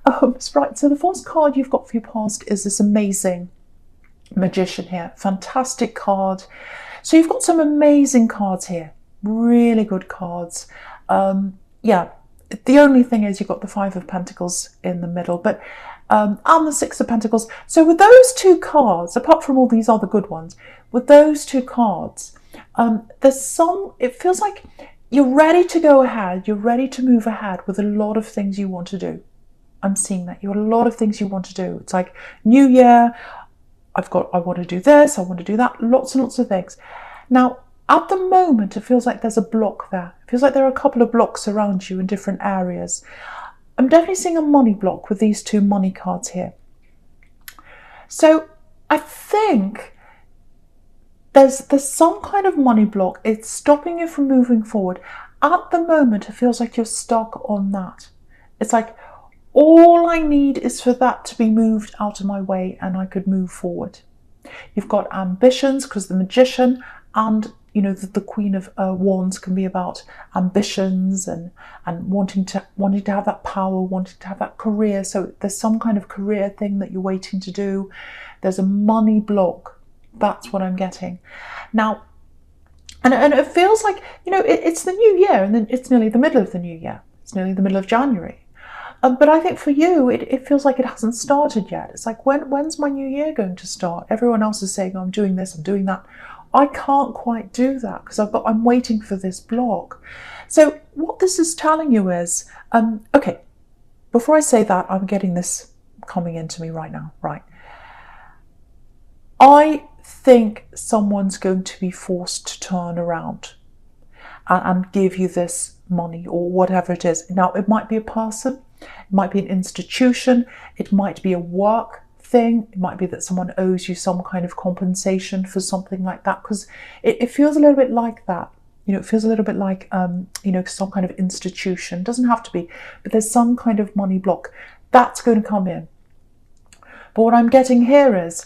Right, so the first card you've got for your past is this amazing Magician here. Fantastic card. So you've got some amazing cards here. Really good cards. Yeah, the only thing is you've got the Five of Pentacles in the middle, but and the Six of Pentacles. So with those two cards, apart from all these other good ones, with those two cards, it feels like you're ready to go ahead, you're ready to move ahead with a lot of things you want to do. I'm seeing that. You've got a lot of things you want to do. It's like New Year, I want to do this, I want to do that, lots and lots of things. Now, at the moment, it feels like there's a block there. It feels like there are a couple of blocks around you in different areas. I'm definitely seeing a money block with these two money cards here. So I think there's some kind of money block. It's stopping you from moving forward. At the moment, it feels like you're stuck on that. It's like, all I need is for that to be moved out of my way and I could move forward. You've got ambitions, because the Magician and the Queen of Wands can be about ambitions and wanting to have that power, wanting to have that career. So there's some kind of career thing that you're waiting to do. There's a money block. That's what I'm getting. Now, and it feels like, it's the new year, and then it's nearly the middle of the new year. It's nearly the middle of January. But I think for you, it feels like it hasn't started yet. It's like, when's my new year going to start? Everyone else is saying, I'm doing this, I'm doing that. I can't quite do that because I'm waiting for this block. So what this is telling you is, okay, before I say that, I'm getting this coming into me right now, right? I think someone's going to be forced to turn around and give you this money or whatever it is. Now, it might be a person, it might be an institution, it might be a work thing, it might be that someone owes you some kind of compensation for something like that, because it feels a little bit like that. It feels a little bit like, some kind of institution. It doesn't have to be, but there's some kind of money block that's going to come in. But what I'm getting here is,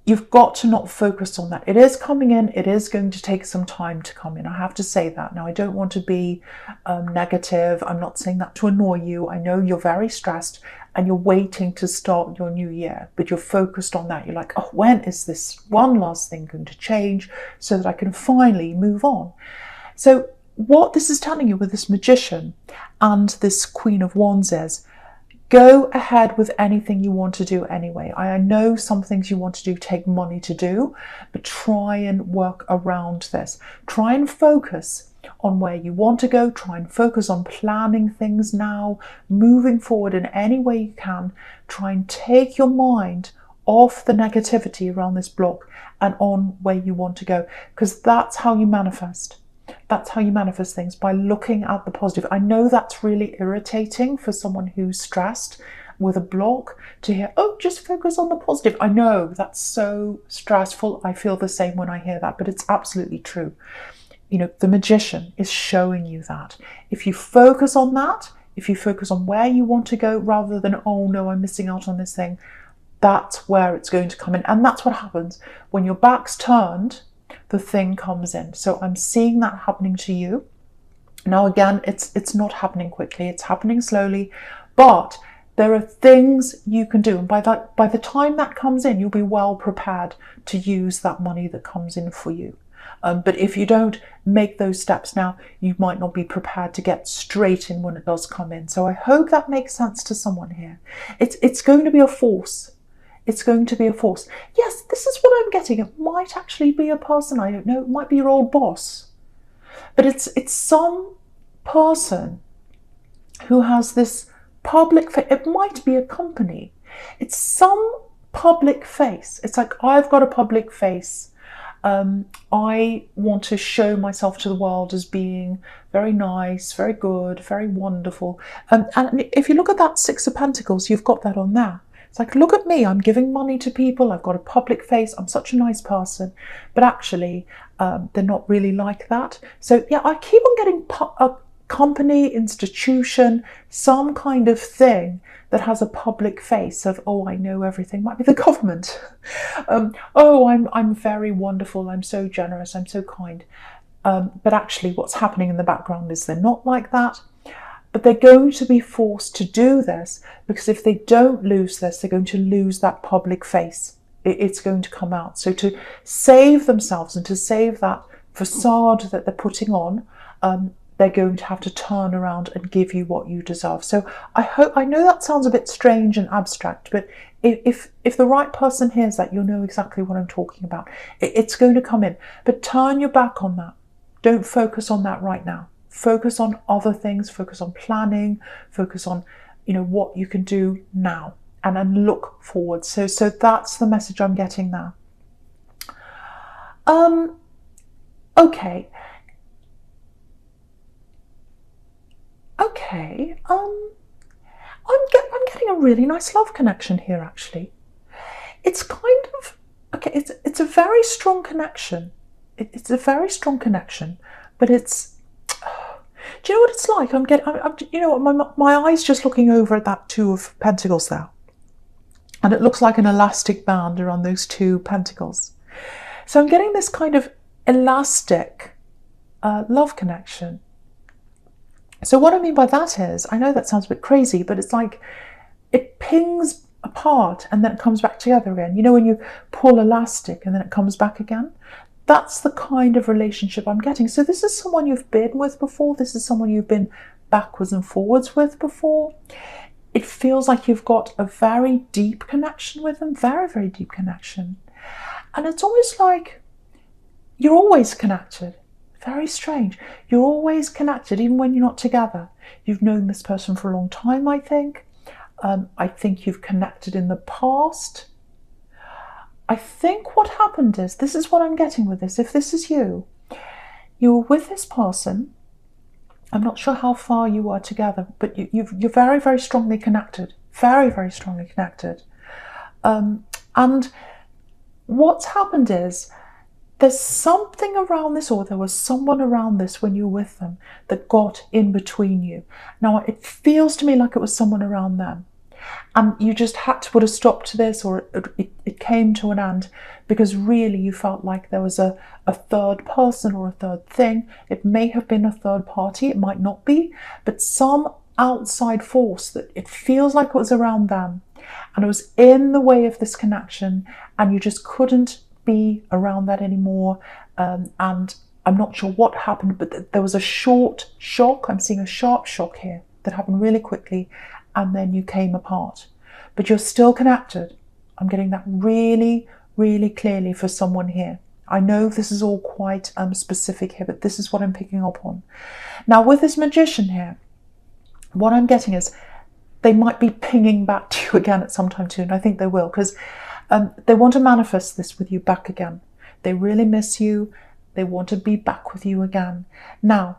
you've got to not focus on that. It is coming in. It is going to take some time to come in. I have to say that. Now, I don't want to be negative. I'm not saying that to annoy you. I know you're very stressed and you're waiting to start your new year, but you're focused on that. You're like, oh, when is this one last thing going to change so that I can finally move on? So what this is telling you with this Magician and this Queen of Wands is, go ahead with anything you want to do anyway. I know some things you want to do take money to do, but try and work around this. Try and focus on where you want to go. Try and focus on planning things now, moving forward in any way you can. Try and take your mind off the negativity around this block and on where you want to go, because that's how you manifest. That's how you manifest things, by looking at the positive. I know that's really irritating for someone who's stressed with a block to hear, oh, just focus on the positive. I know that's so stressful. I feel the same when I hear that, but it's absolutely true. The Magician is showing you that. If you focus on that, if you focus on where you want to go rather than, oh no, I'm missing out on this thing, that's where it's going to come in. And that's what happens when your back's turned. The thing comes in. So I'm seeing that happening to you. Now, again, it's not happening quickly. It's happening slowly, but there are things you can do. And by the time that comes in, you'll be well prepared to use that money that comes in for you. But if you don't make those steps now, you might not be prepared to get straight in when it does come in. So I hope that makes sense to someone here. It's going to be a force. It's going to be a force. Yes, this is what I'm getting. It might actually be a person, I don't know. It might be your old boss. But it's some person who has this public face. It might be a company. It's some public face. It's like, I've got a public face. I want to show myself to the world as being very nice, very good, very wonderful. And if you look at that Six of Pentacles, you've got that on there. It's like, look at me, I'm giving money to people, I've got a public face, I'm such a nice person. But actually, they're not really like that. So yeah, I keep on getting a company, institution, some kind of thing that has a public face of, oh, I know everything. Might be the government. Oh, I'm very wonderful, I'm so generous, I'm so kind. But actually what's happening in the background is they're not like that. But they're going to be forced to do this, because if they don't lose this, they're going to lose that public face. It's going to come out. So to save themselves and to save that facade that they're putting on, they're going to have to turn around and give you what you deserve. So I know that sounds a bit strange and abstract, but if the right person hears that, you'll know exactly what I'm talking about. It's going to come in, but turn your back on that. Don't focus on that right now. Focus on other things, focus on planning, focus on, what you can do now, and then look forward. So that's the message I'm getting now. Okay. I'm getting a really nice love connection here, actually. It's kind of, it's a very strong connection. It's a very strong connection, but it's, do you know what it's like? My eyes just looking over at that Two of Pentacles there. And it looks like an elastic band around those two pentacles. So I'm getting this kind of elastic love connection. So what I mean by that is, I know that sounds a bit crazy, but it's like it pings apart and then it comes back together again. You know when you pull elastic and then it comes back again? That's the kind of relationship I'm getting. So this is someone you've been with before. This is someone you've been backwards and forwards with before. It feels like you've got a very deep connection with them, very, very deep connection. And it's almost like you're always connected. Very strange. You're always connected, even when you're not together. You've known this person for a long time, I think. I think you've connected in the past. I think what happened is, this is what I'm getting with this. If this is you, you were with this person. I'm not sure how far you are together, but you're very, very strongly connected. Very, very strongly connected. And what's happened is, there's something around this, or there was someone around this when you were with them that got in between you. Now, it feels to me like it was someone around them. And you just had to put a stop to this, or it came to an end, because really you felt like there was a third person or a third thing. It may have been a third party, it might not be, but some outside force that it feels like it was around them. And it was in the way of this connection, and you just couldn't be around that anymore. And I'm not sure what happened, but there was a short shock. I'm seeing a sharp shock here that happened really quickly, and then you came apart. But you're still connected. I'm getting that really, really clearly for someone here. I know this is all quite specific here, but this is what I'm picking up on. Now, with this Magician here, what I'm getting is they might be pinging back to you again at some time soon. I think they will, because they want to manifest this with you back again. They really miss you. They want to be back with you again. Now,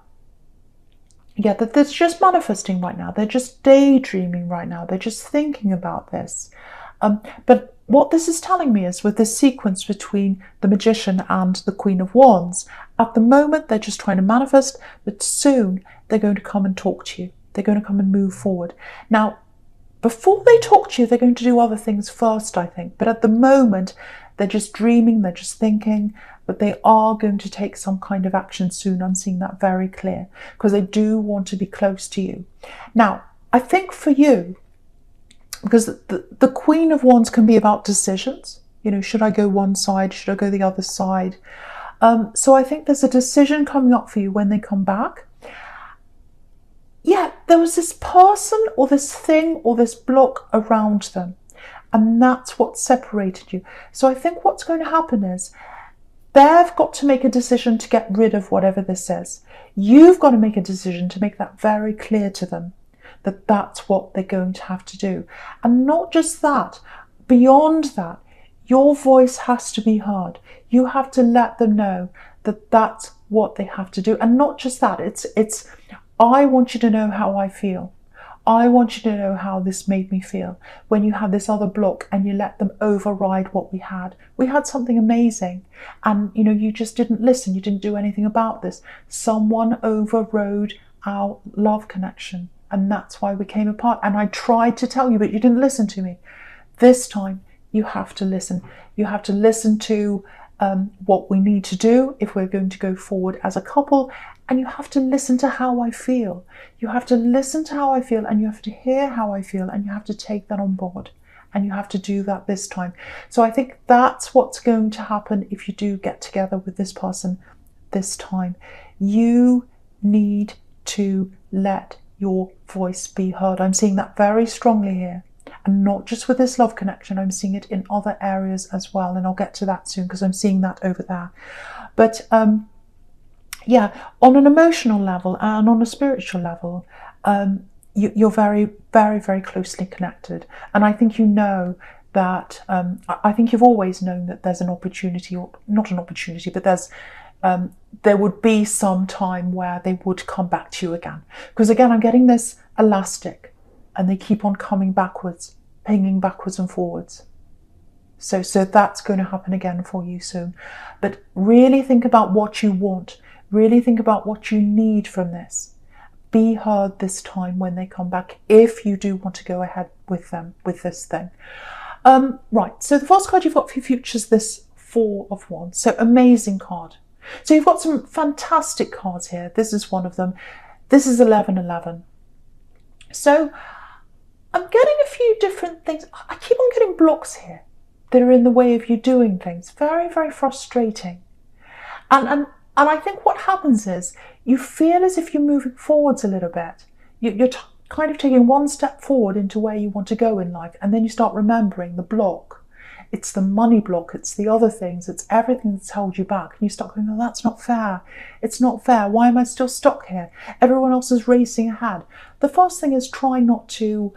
yeah, they're just manifesting right now. They're just daydreaming right now. They're just thinking about this. But what this is telling me is, with this sequence between the Magician and the Queen of Wands, at the moment they're just trying to manifest, but soon they're going to come and talk to you. They're going to come and move forward. Now, before they talk to you, they're going to do other things first, I think. But at the moment, they're just dreaming, they're just thinking, but they are going to take some kind of action soon. I'm seeing that very clear, because they do want to be close to you. Now, I think for you, because the Queen of Wands can be about decisions. You know, should I go one side? Should I go the other side? So I think there's a decision coming up for you when they come back. Yeah, there was this person or this thing or this block around them, and that's what separated you. So I think what's going to happen is, they've got to make a decision to get rid of whatever this is. You've got to make a decision to make that very clear to them, that that's what they're going to have to do. And not just that, beyond that, your voice has to be heard. You have to let them know that that's what they have to do. And not just that, it's I want you to know how I feel. I want you to know how this made me feel when you had this other block and you let them override what we had. We had something amazing, and you just didn't listen. You didn't do anything about this. Someone overrode our love connection, and that's why we came apart. And I tried to tell you, but you didn't listen to me. This time you have to listen. You have to listen to what we need to do if we're going to go forward as a couple. And you have to listen to how I feel. You have to listen to how I feel, and you have to hear how I feel, and you have to take that on board. And you have to do that this time. So I think that's what's going to happen if you do get together with this person this time. You need to let your voice be heard. I'm seeing that very strongly here. And not just with this love connection, I'm seeing it in other areas as well. And I'll get to that soon because I'm seeing that over there. But yeah, on an emotional level and on a spiritual level, you're very, very, very closely connected. And I think you know that, I think you've always known that there's an opportunity, or not an opportunity, but there would be some time where they would come back to you again. Because again, I'm getting this elastic, and they keep on coming backwards, pinging backwards and forwards. So that's going to happen again for you soon. But really think about what you want. Really think about what you need from this. Be heard this time when they come back, if you do want to go ahead with them, with this thing. Right, so the first card you've got for your future is this Four of Wands. So amazing card. So you've got some fantastic cards here. This is one of them. This is 1111. So I'm getting a few different things. I keep on getting blocks here that are in the way of you doing things. Very, very frustrating. And I think what happens is you feel as if you're moving forwards a little bit. You're kind of taking one step forward into where you want to go in life, and then you start remembering the block. It's the money block, it's the other things, it's everything that's held you back. And you start going, oh, that's not fair. It's not fair. Why am I still stuck here? Everyone else is racing ahead. The first thing is try not to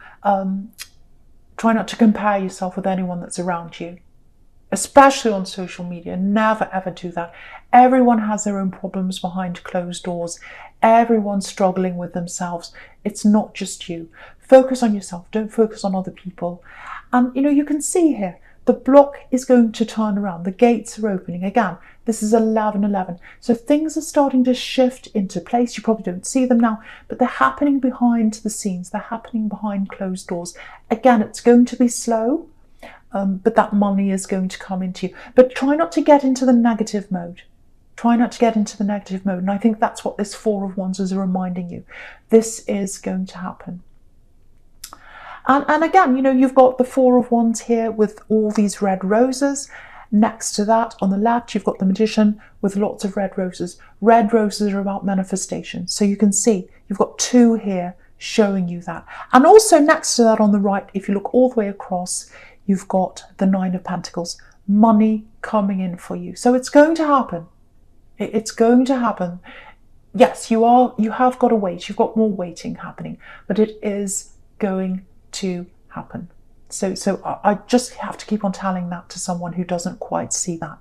compare yourself with anyone that's around you. Especially on social media. Never ever do that. Everyone has their own problems behind closed doors. Everyone's struggling with themselves. It's not just you. Focus on yourself. Don't focus on other people. And you can see here, the block is going to turn around. The gates are opening. Again, this is 1111. So things are starting to shift into place. You probably don't see them now, but they're happening behind the scenes. They're happening behind closed doors. Again, it's going to be slow. But that money is going to come into you. But try not to get into the negative mode. Try not to get into the negative mode. And I think that's what this Four of Wands is reminding you. This is going to happen. And again, you've got the Four of Wands here with all these red roses. Next to that, on the left, you've got the Magician with lots of red roses. Red roses are about manifestation. So you can see you've got two here showing you that. And also next to that on the right, if you look all the way across, you've got the Nine of Pentacles, money coming in for you. So it's going to happen. It's going to happen. Yes, you have got to wait. You've got more waiting happening, but it is going to happen. So I just have to keep on telling that to someone who doesn't quite see that.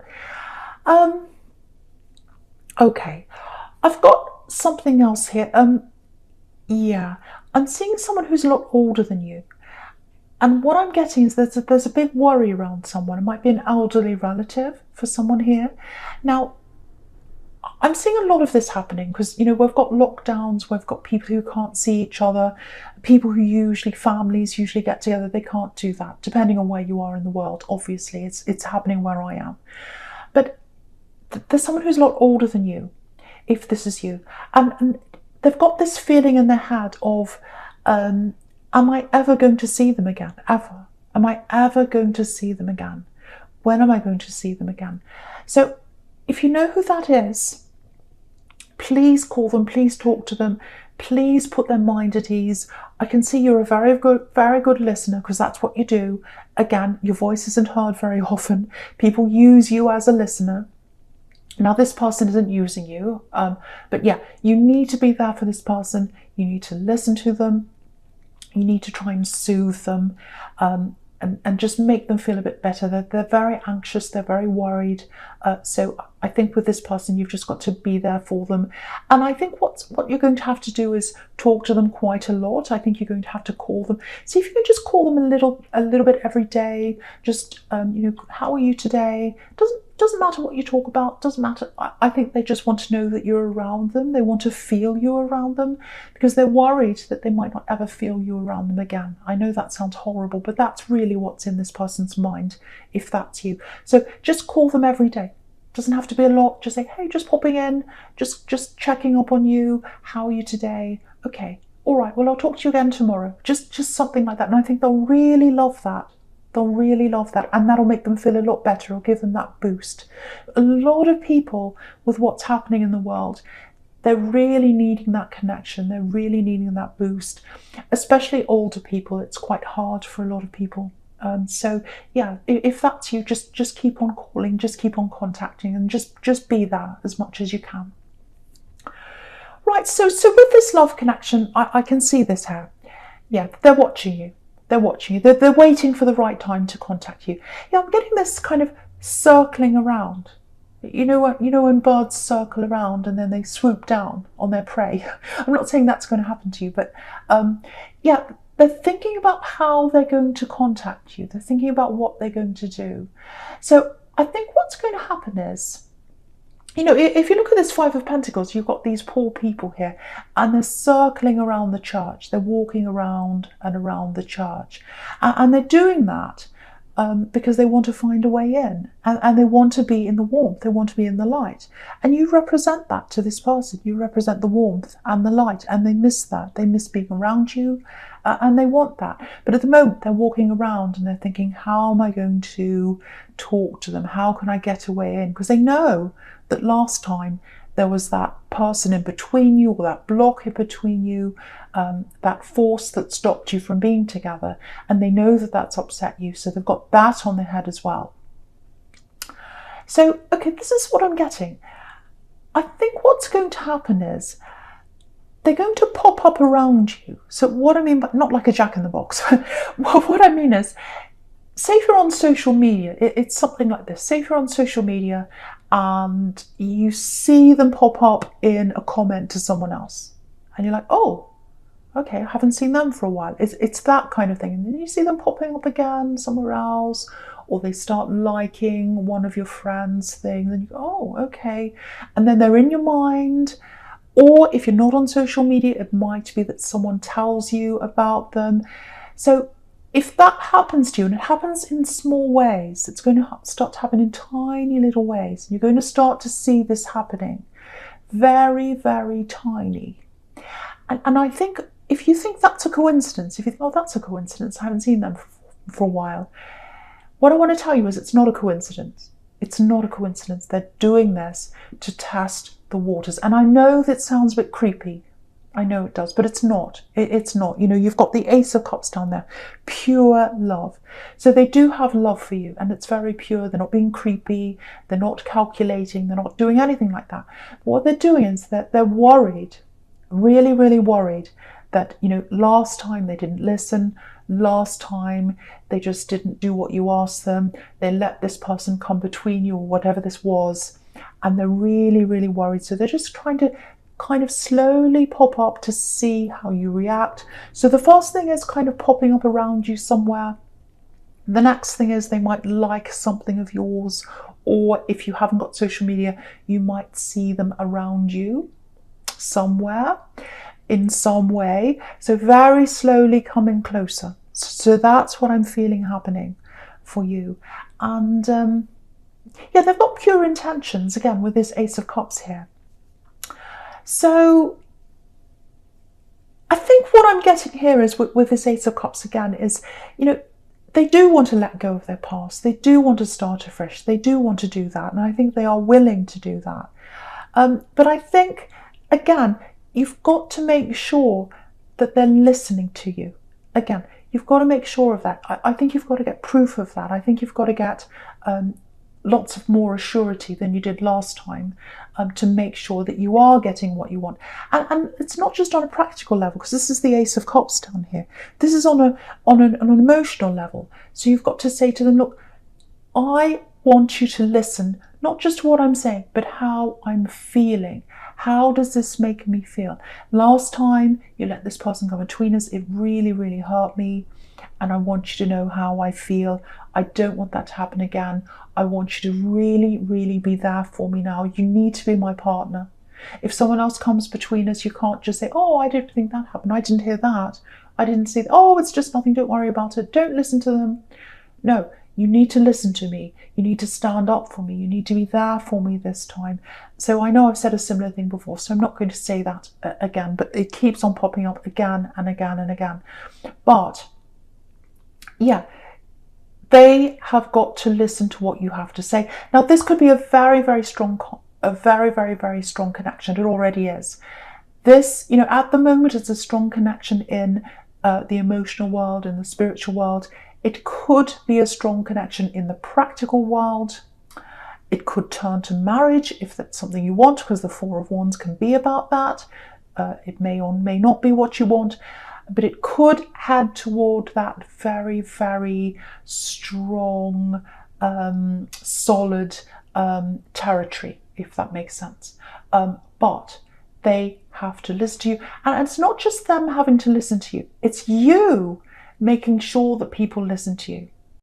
Okay, I've got something else here. Yeah, I'm seeing someone who's a lot older than you. And what I'm getting is there's a big worry around someone. It might be an elderly relative for someone here. Now, I'm seeing a lot of this happening because, we've got lockdowns, we've got people who can't see each other, people who families usually get together, they can't do that, depending on where you are in the world. Obviously, it's happening where I am. But there's someone who's a lot older than you, if this is you. And they've got this feeling in their head of, am I ever going to see them again? Ever? Am I ever going to see them again? When am I going to see them again? So if you know who that is, please call them, please talk to them, please put their mind at ease. I can see you're a very good listener because that's what you do. Again, your voice isn't heard very often. People use you as a listener. Now, this person isn't using you, but yeah, you need to be there for this person. You need to listen to them. You need to try and soothe them and just make them feel a bit better. They're very anxious, they're very worried. So I think with this person, you've just got to be there for them. And I think what you're going to have to do is talk to them quite a lot. I think you're going to have to call them. See if you can just call them a little bit every day. Just, how are you today? Doesn't matter what you talk about, doesn't matter. I think they just want to know that you're around them. They want to feel you around them because they're worried that they might not ever feel you around them again. I know that sounds horrible, but that's really what's in this person's mind, if that's you. So just call them every day. Doesn't have to be a lot. Just say, hey, just popping in, just checking up on you. How are you today? Okay, all right, well, I'll talk to you again tomorrow. Just something like that. And I think they'll really love that. They'll really love that, and that'll make them feel a lot better. It'll give them that boost. A lot of people, with what's happening in the world, they're really needing that connection. They're really needing that boost, especially older people. It's quite hard for a lot of people. So yeah, if that's you, just keep on calling, just keep on contacting, and just be there as much as you can. Right, so with this love connection, I can see this here. Yeah, they're watching you. They're watching you. They're waiting for the right time to contact you. Yeah, I'm getting this kind of circling around. You know when birds circle around and then they swoop down on their prey. I'm not saying that's going to happen to you, but yeah, they're thinking about how they're going to contact you. They're thinking about what they're going to do. So I think what's going to happen is, if you look at this Five of Pentacles, you've got these poor people here, and they're circling around the church. They're walking around and around the church. And they're doing that because they want to find a way in. And they want to be in the warmth. They want to be in the light. And you represent that to this person. You represent the warmth and the light. And they miss that. They miss being around you. And they want that. But at the moment, they're walking around and they're thinking, how am I going to talk to them? How can I get a way in? Because they know that last time there was that person in between you, or that block in between you, that force that stopped you from being together, and they know that that's upset you, so they've got that on their head as well. So, okay, this is what I'm getting. I think what's going to happen is they're going to pop up around you. So what I mean by, not like a jack-in-the-box, what I mean is, say if you're on social media, it's something like this. Say if you're on social media and you see them pop up in a comment to someone else, and you're like, oh, okay, I haven't seen them for a while. It's that kind of thing. And then you see them popping up again somewhere else, or they start liking one of your friends' things, and you go, oh, okay. And then they're in your mind. Or if you're not on social media, it might be that someone tells you about them. So if that happens to you, and it happens in small ways, it's going to start to happen in tiny little ways. You're going to start to see this happening. Very, very tiny. And I think if you think that's a coincidence, if you think, oh, that's a coincidence, I haven't seen them for a while, what I want to tell you is it's not a coincidence. It's not a coincidence. They're doing this to test the waters. And I know that sounds a bit creepy. I know it does, but it's not. It's not. You've got the Ace of Cups down there. Pure love. So they do have love for you, and it's very pure. They're not being creepy. They're not calculating. They're not doing anything like that. But what they're doing is that they're worried, really, really worried that, last time they didn't listen. Last time they just didn't do what you asked them. They let this person come between you, or whatever this was. And they're really, really worried. So they're just trying to kind of slowly pop up to see how you react. So the first thing is kind of popping up around you somewhere. The next thing is they might like something of yours, or if you haven't got social media, you might see them around you somewhere in some way. So very slowly coming closer. So that's what I'm feeling happening for you. And yeah, they've got pure intentions, again, with this Ace of Cups here. So I think what I'm getting here is with this Ace of Cups again is, they do want to let go of their past. They do want to start afresh. They do want to do that. And I think they are willing to do that. But I think, again, you've got to make sure that they're listening to you. Again, you've got to make sure of that. I think you've got to get proof of that. I think you've got to get lots of more assurity than you did last time to make sure that you are getting what you want. And it's not just on a practical level, because this is the Ace of Cups down here. This is on an emotional level. So you've got to say to them, look, I want you to listen, not just to what I'm saying, but how I'm feeling. How does this make me feel? Last time you let this person come between us, it really, really hurt me. And I want you to know how I feel. I don't want that to happen again. I want you to really, really be there for me now. You need to be my partner. If someone else comes between us, you can't just say, oh, I didn't think that happened. I didn't hear that. I didn't see that. Oh, it's just nothing. Don't worry about it. Don't listen to them. No, You need to listen to me. You need to stand up for me. You need to be there for me this time. So I know I've said a similar thing before, so I'm not going to say that again, but it keeps on popping up again and again and again. But yeah, they have got to listen to what you have to say. Now, this could be a very, very strong connection. It already is. This, at the moment, it's a strong connection in the emotional world, in the spiritual world. It could be a strong connection in the practical world. It could turn to marriage if that's something you want, because the Four of Wands can be about that. It may or may not be what you want, but it could head toward that very, very strong, solid territory, if that makes sense. But they have to listen to you. And it's not just them having to listen to you. It's you making sure that people listen to you.